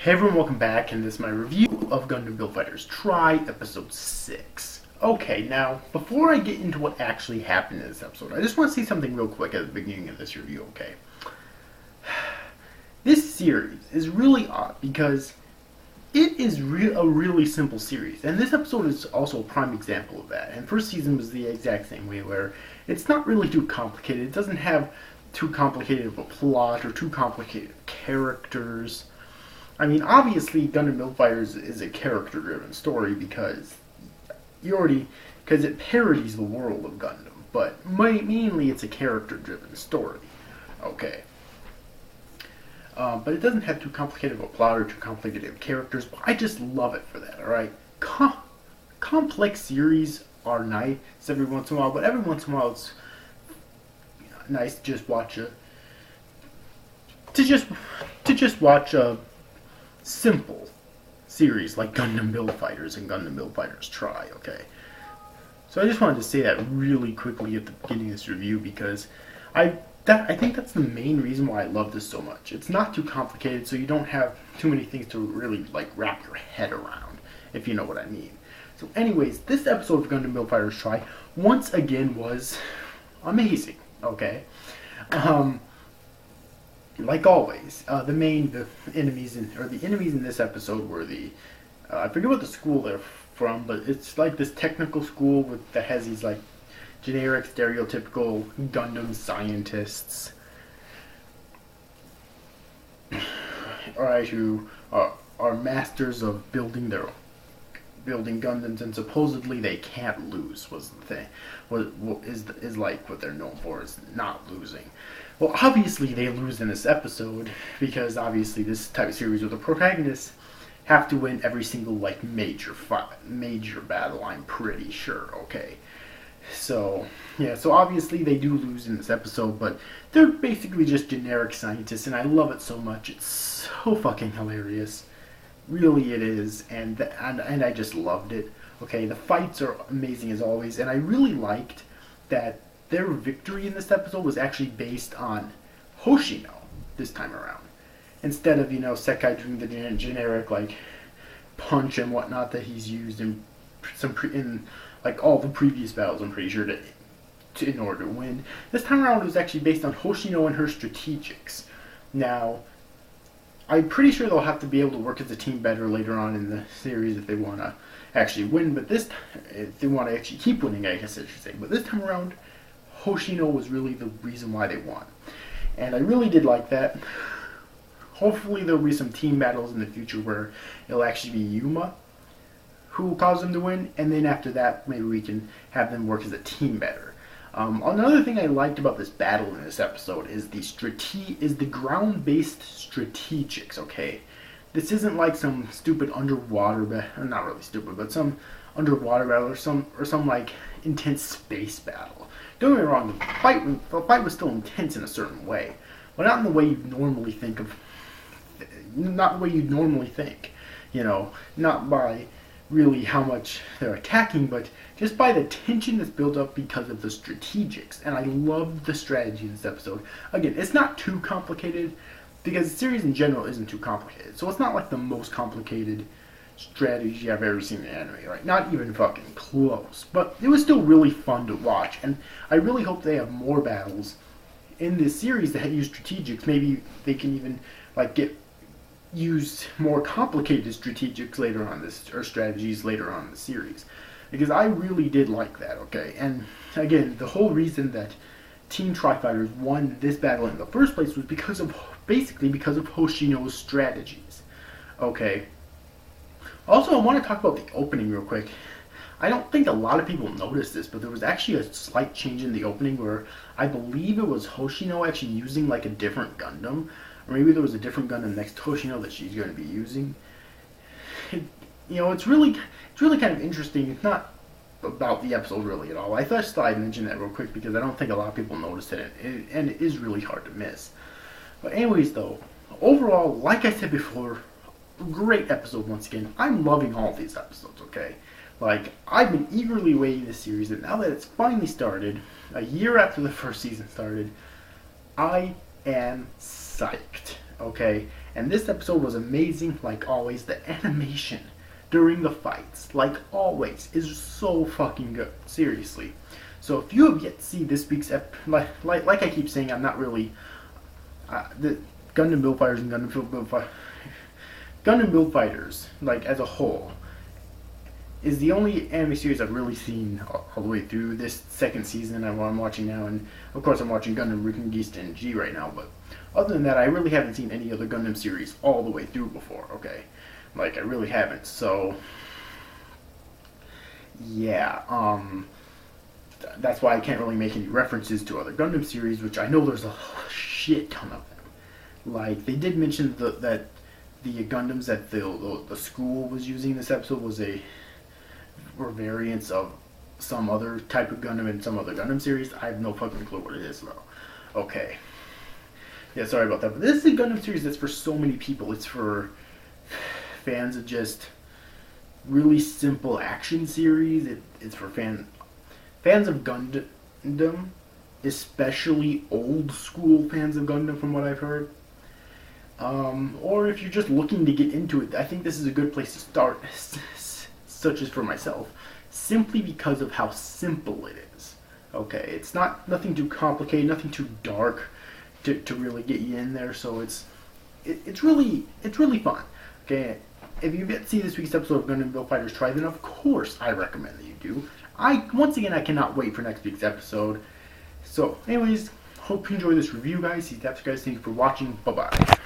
Hey everyone, welcome back, and this is my review of Gundam Build Fighters Try Episode 6. Okay, now, before I get into what actually happened in this episode, I just want to say something real quick at the beginning of this review, okay? This series is really odd because it is a really simple series, and this episode is also a prime example of that. And first season was the exact same way, where it's not really too complicated. It doesn't have too complicated of a plot or too complicated characters. I mean, obviously, Gundam Build Fighters is a character-driven story because it parodies the world of Gundam, but mainly it's a character-driven story. Okay. But it doesn't have too complicated of a plot or too complicated of characters, but I just love it for that, alright? Complex series are nice every once in a while, but every once in a while it's nice to just watch a simple series like Gundam Build Fighters and Gundam Build Fighters Try, okay? So I just wanted to say that really quickly at the beginning of this review because I think that's the main reason why I love this so much. It's not too complicated, so you don't have too many things to really wrap your head around, if you know what I mean. So anyways, this episode of Gundam Build Fighters Try once again was amazing, okay? Like always, the enemies in this episode were I forget what the school they're from, but it's like this technical school that has these generic, stereotypical Gundam scientists, alright, who are masters of building Gundams, and supposedly they can't lose. Was the thing? What is what they're known for is not losing. Well, obviously they lose in this episode because obviously this type of series where the protagonists have to win every single major battle. I'm pretty sure. Okay, so yeah, so obviously they do lose in this episode, but they're basically just generic scientists, and I love it so much. It's so fucking hilarious. Really it is, and I just loved it. Okay, the fights are amazing as always, and I really liked that their victory in this episode was actually based on Hoshino this time around, instead of Sekai doing the generic punch and whatnot that he's used in all the previous battles. I'm pretty sure in order to win. This time around it was actually based on Hoshino and her strategics. Now, I'm pretty sure they'll have to be able to work as a team better later on in the series if they want to actually win. But if they want to actually keep winning, I guess I should say. But this time around, Hoshino was really the reason why they won. And I really did like that. Hopefully there'll be some team battles in the future where it'll actually be Yuma who will cause them to win. And then after that, maybe we can have them work as a team better. Another thing I liked about this battle in this episode is the ground-based strategics, okay? This isn't like some stupid underwater battle, not really stupid, but some underwater battle or some intense space battle. Don't get me wrong, the fight was still intense in a certain way, but not in the way you'd normally think, not by really how much they're attacking, but just by the tension that's built up because of the strategics. And I love the strategy in this episode. Again, it's not too complicated because the series in general isn't too complicated, so it's not like the most complicated strategy I've ever seen in anime, right? Not even fucking close. But it was still really fun to watch, and I really hope they have more battles in this series that use strategics. Maybe they can even use more complicated strategics later on or strategies later on in the series, because I really did like that. Okay, and again, the whole reason that Team Tri-Fighters won this battle in the first place was basically because of Hoshino's strategies. Okay. Also, I want to talk about the opening real quick. I don't think a lot of people noticed this, but there was actually a slight change in the opening where I believe it was Hoshino actually using a different Gundam. Or maybe there was a different Gundam next to Hoshino that she's going to be using. It's really kind of interesting. It's not about the episode really at all. I just thought I'd mention that real quick because I don't think a lot of people noticed it, and it is really hard to miss. But anyways, though, overall, like I said before, great episode once again. I'm loving all these episodes, okay? I've been eagerly waiting this series, and now that it's finally started, a year after the first season started, I am psyched, okay? And this episode was amazing, like always. The animation during the fights, like always, is so fucking good. Seriously. So if you have yet to see this week's like I keep saying, I'm not really the Gundam Build Fighters and Gundam Build Fighters, like as a whole, is the only anime series I've really seen all the way through. This second season I'm watching now, and of course I'm watching Gundam Ritten Geist and G right now, but other than that, I really haven't seen any other Gundam series all the way through before, okay? Like, I really haven't, so yeah, that's why I can't really make any references to other Gundam series, which I know there's a shit ton of them. Like, they did mention that the Gundams that the school was using this episode were variants of some other type of Gundam in some other Gundam series. I have no fucking clue what it is, though. Okay. Yeah, sorry about that. But this is a Gundam series that's for so many people. It's for fans of just really simple action series. It's for fans of Gundam, especially old school fans of Gundam, from what I've heard. Or if you're just looking to get into it, I think this is a good place to start, such as for myself, simply because of how simple it is. Okay, it's nothing too complicated, nothing too dark to really get you in there. So it's really fun. Okay, if you've yet to see this week's episode of Gundam Build Fighters Try, then of course I recommend that you do. Once again, I cannot wait for next week's episode. So, anyways, hope you enjoy this review, guys. These guys, thank you for watching. Bye bye.